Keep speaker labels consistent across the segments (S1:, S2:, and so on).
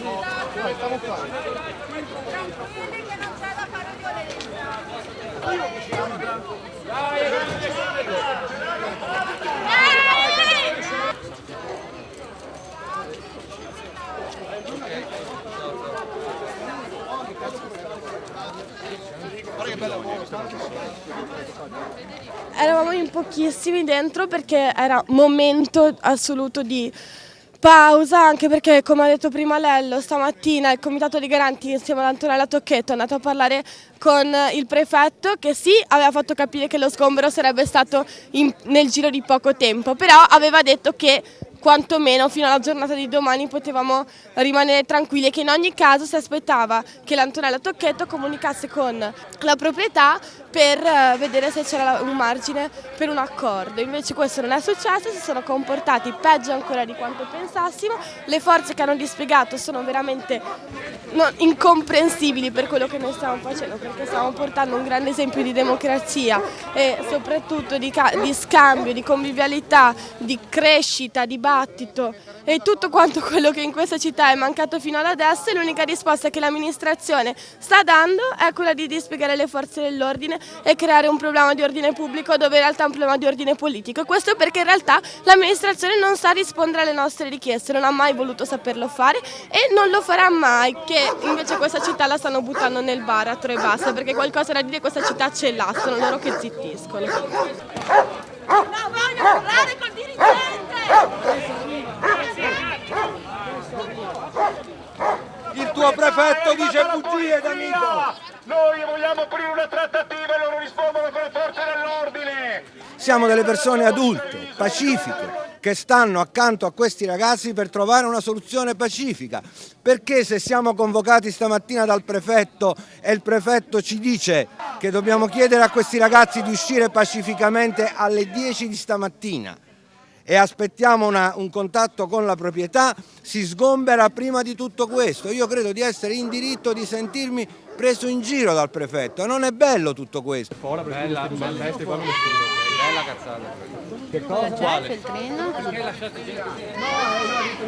S1: Dai, stiamo qua.
S2: Tranquilli che non c'è da fare
S3: Eravamo in pochissimi dentro perché era momento assoluto di pausa, anche perché, come ha detto prima Lello, stamattina il comitato dei garanti insieme ad Antonella Tocchetto è andato a parlare con il prefetto, che sì, aveva fatto capire che lo sgombero sarebbe stato nel giro di poco tempo, però aveva detto che quantomeno fino alla giornata di domani potevamo rimanere tranquilli e che in ogni caso si aspettava che l'Antonella Tocchetto comunicasse con la proprietà per vedere se c'era un margine per un accordo. Invece questo non è successo, si sono comportati peggio ancora di quanto pensassimo, le forze che hanno dispiegato sono veramente incomprensibili per quello che noi stiamo facendo, perché stiamo portando un grande esempio di democrazia e soprattutto di scambio, di convivialità, di crescita, dibattito e tutto quanto quello che in questa città è mancato fino ad adesso. E l'unica risposta che l'amministrazione sta dando è quella di dispiegare le forze dell'ordine e creare un problema di ordine pubblico dove in realtà è un problema di ordine politico. E questo perché in realtà l'amministrazione non sa rispondere alle nostre richieste, non ha mai voluto saperlo fare e non lo farà mai, che invece questa città la stanno buttando nel baratro e basta, perché qualcosa da dire questa città ce l'ha, sono loro che zittiscono.
S2: No, voglio parlare col dirigente!
S4: Il tuo prefetto dice bugie, Danilo!
S5: Noi vogliamo aprire una trattativa e loro rispondono con le forze dell'ordine!
S4: Siamo delle persone adulte, pacifiche, che stanno accanto a questi ragazzi per trovare una soluzione pacifica. Perché se siamo convocati stamattina dal prefetto e il prefetto ci dice che dobbiamo chiedere a questi ragazzi di uscire pacificamente alle 10 di stamattina e aspettiamo un contatto con la proprietà, si sgombera prima di tutto questo. Io credo di essere in diritto di sentirmi preso in giro dal prefetto. Non è bello tutto questo.
S1: Bella cazzata.
S6: Che cosa? Quale?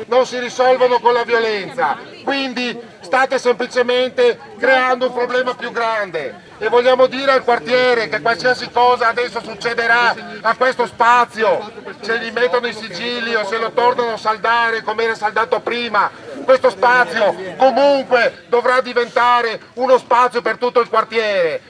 S5: Non si risolvono con la violenza, quindi state semplicemente creando un problema più grande e vogliamo dire al quartiere che qualsiasi cosa adesso succederà a questo spazio, se gli mettono i sigilli o se lo tornano a saldare come era saldato prima, questo spazio comunque dovrà diventare uno spazio per tutto il quartiere.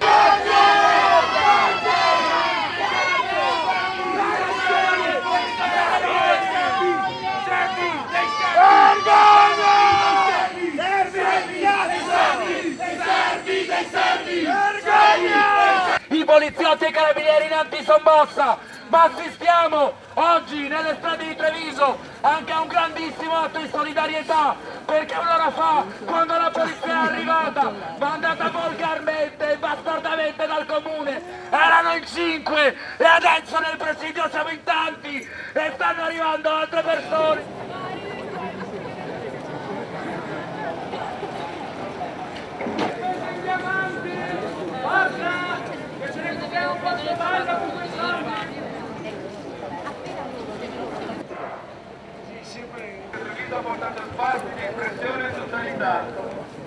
S7: I poliziotti e i carabinieri in antisommossa, ma assistiamo oggi nelle strade di Treviso anche a un grandissimo atto di solidarietà, perché un'ora fa, quando la polizia è arrivata, mandata volgarmente e bastardamente dal comune, erano in 5 e adesso nel presidio siamo in tanti e stanno arrivando altre persone.
S5: Ha portato spazio di espressione e socialità.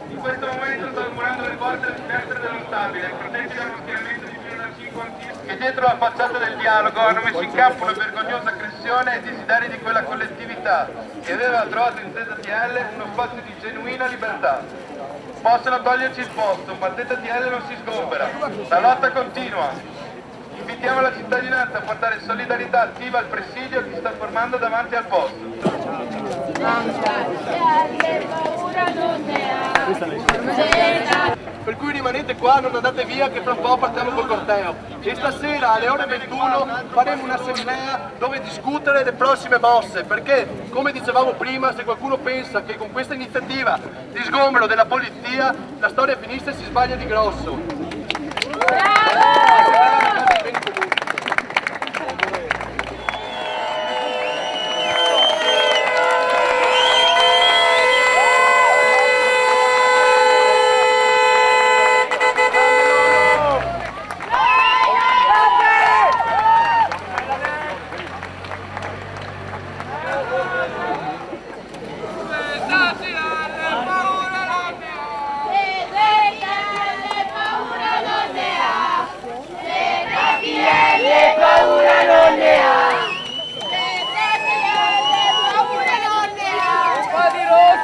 S5: In questo momento sto augurando le porte all'interno dello stabile, protetti dallo schieramento di fino a 5 antichi che dietro la facciata del dialogo hanno messo in campo una vergognosa aggressione ai desideri di quella collettività che aveva trovato in ZTL uno spazio di genuina libertà. Possono toglierci il posto, ma ZTL non si sgombera, la lotta continua. Invitiamo la cittadinanza a portare solidarietà attiva al presidio che si sta formando davanti al posto.
S1: Per cui rimanete qua, non andate via che fra un po' partiamo col corteo. E stasera alle ore 21 faremo un'assemblea dove discutere le prossime mosse, perché come dicevamo prima, se qualcuno pensa che con questa iniziativa di sgombero della polizia la storia finisce, si sbaglia di grosso.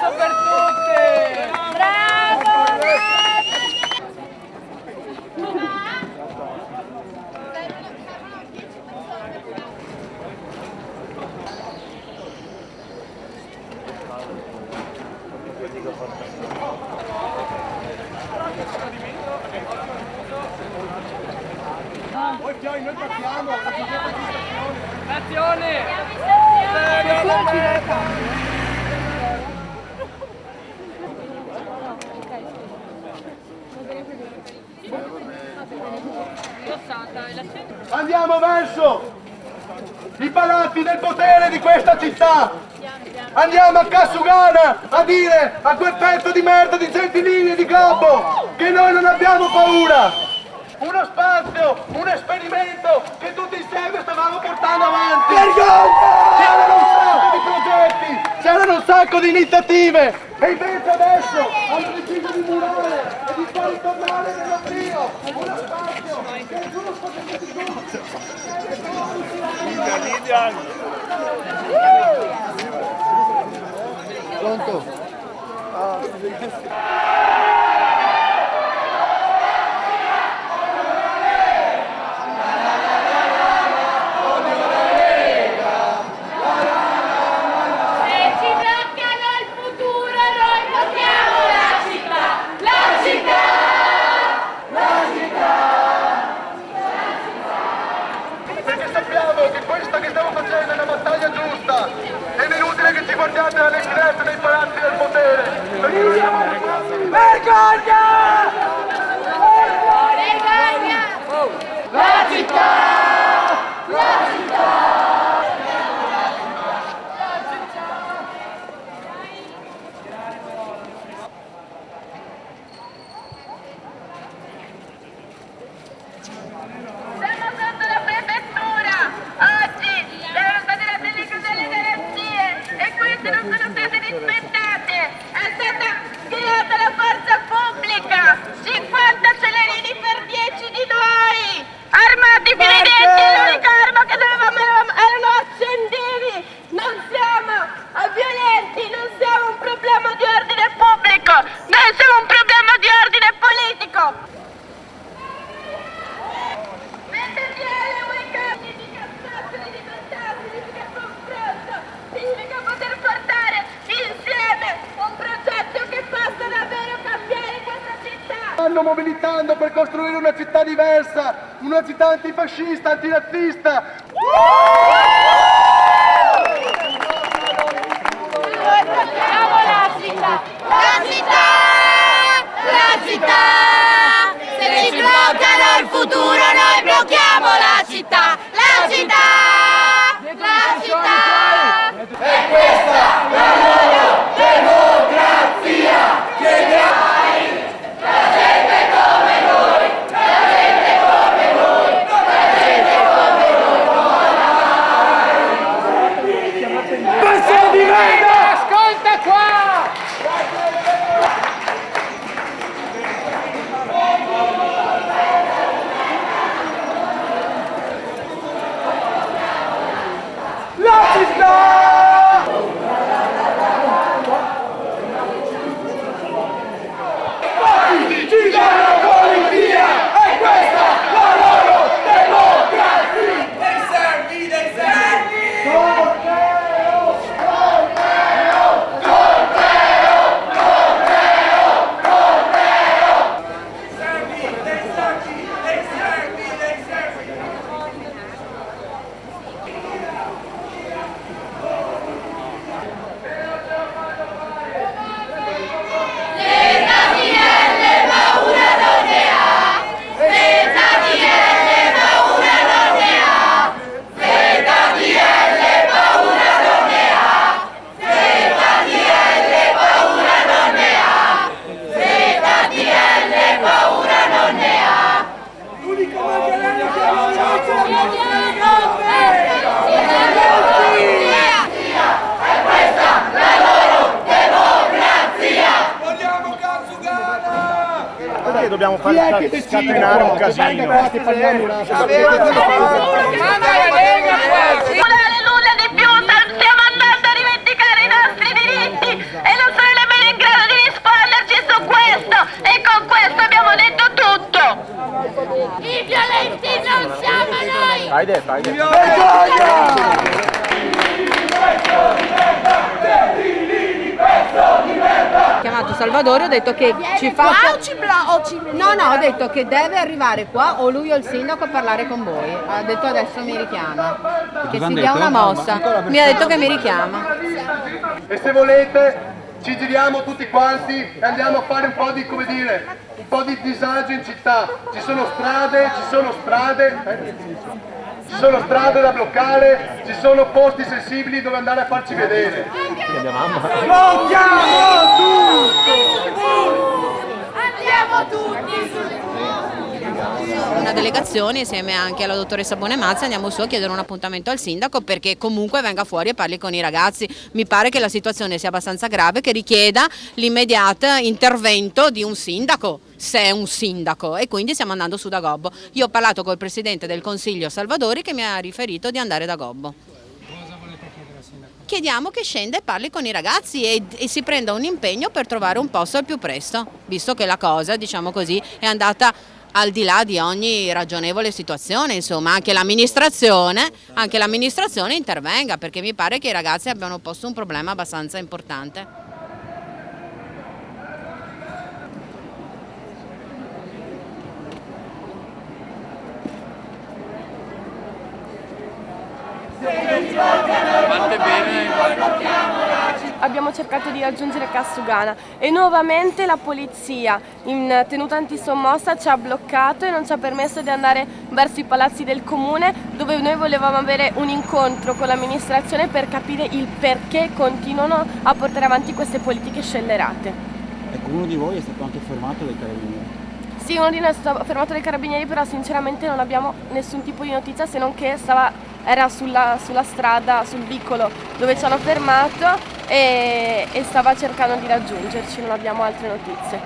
S7: applauso per tutti!
S2: Bravo!
S1: Noi partiamo!
S7: Azione!
S1: Andiamo verso i palazzi del potere di questa città! Andiamo a Cassugana a dire a quel pezzo di merda di Gentilini e di Gabbo che noi non abbiamo paura! Uno spazio, un esperimento che tutti insieme stavamo portando avanti! C'erano un sacco di progetti, c'erano un sacco di iniziative e invece adesso hanno deciso di murare e di far ritornare nell'oblio uno spazio che è giusto che si Pronto? Perché sappiamo che questa che stiamo facendo è una battaglia giusta ed è inutile che ci guardiate dalle finestre dei palazzi del potere perché noi siamo vergogna!
S2: Vergogna! La città! La città! Siamo sotto la prefettura! Oggi sono state la delle garanzie e queste non sono state rispettate! È stata creata la forza pubblica! 50 celerini per 10 di noi! Armati fino ai denti e l'unica arma che avevamo erano accendini! Non siamo violenti, non siamo un problema di ordine pubblico! Noi siamo un problema di ordine politico! Significa poter portare insieme un progetto che possa davvero cambiare questa città!
S1: Stanno mobilitando per costruire una città diversa, una città antifascista, antirazzista.
S2: Noi blocchiamo la città! La città! La città! Se ci bloccano il futuro noi blocchiamo la città! La città! La città!
S1: È questa la loro democrazia! Chiediamo la gente come noi! La gente come noi! La gente come noi! Passa di merda!
S7: Ascolta qua!
S1: La città! Ci danno polizia! È questa la loro democrazia! Dei servi! Dei servi! Corteo! Corteo! Corteo! Corteo! Corteo! Dei servi! Dei servi! Dei servi! Dei servi!
S6: Perché dobbiamo fare scatenare un casino?
S7: Non
S2: vuole nulla di più, stiamo andando a rivendicare i nostri diritti e non sono le
S8: Ho chiamato Salvadori, ho detto che ci faccia... No, ho detto che deve arrivare qua o lui o il sindaco a parlare con voi. Ha detto adesso mi richiama, che si dia una mossa. Mi ha detto che mi richiama.
S1: E se volete ci giriamo tutti quanti e andiamo a fare un po' di, come dire, un po' di disagio in città. Ci sono strade da bloccare, ci sono posti sensibili dove andare a farci vedere.
S2: Andiamo tutti su!
S8: Una delegazione insieme anche alla dottoressa Bonemazzi andiamo su a chiedere un appuntamento al sindaco perché comunque venga fuori e parli con i ragazzi. Mi pare che la situazione sia abbastanza grave, che richieda l'immediato intervento di un sindaco, se è un sindaco, e quindi stiamo andando su da Gobbo. Io ho parlato col presidente del consiglio Salvadori che mi ha riferito di andare da Gobbo.
S9: Cosa volete chiedere al sindaco?
S8: Chiediamo che scenda e parli con i ragazzi e si prenda un impegno per trovare un posto al più presto, visto che la cosa, diciamo così, è andata al di là di ogni ragionevole situazione, insomma anche l'amministrazione intervenga, perché mi pare che i ragazzi abbiano posto un problema abbastanza importante.
S3: Abbiamo cercato di raggiungere Cassugana e nuovamente la polizia in tenuta antisommossa ci ha bloccato e non ci ha permesso di andare verso i palazzi del comune, dove noi volevamo avere un incontro con l'amministrazione per capire il perché continuano a portare avanti queste politiche scellerate.
S9: Ecco, uno di voi è stato anche fermato dai carabinieri.
S3: Sì, uno di noi è stato fermato dai carabinieri, però sinceramente non abbiamo nessun tipo di notizia, se non che era sulla strada, sul vicolo dove ci hanno fermato e stava cercando di raggiungerci, non abbiamo altre notizie.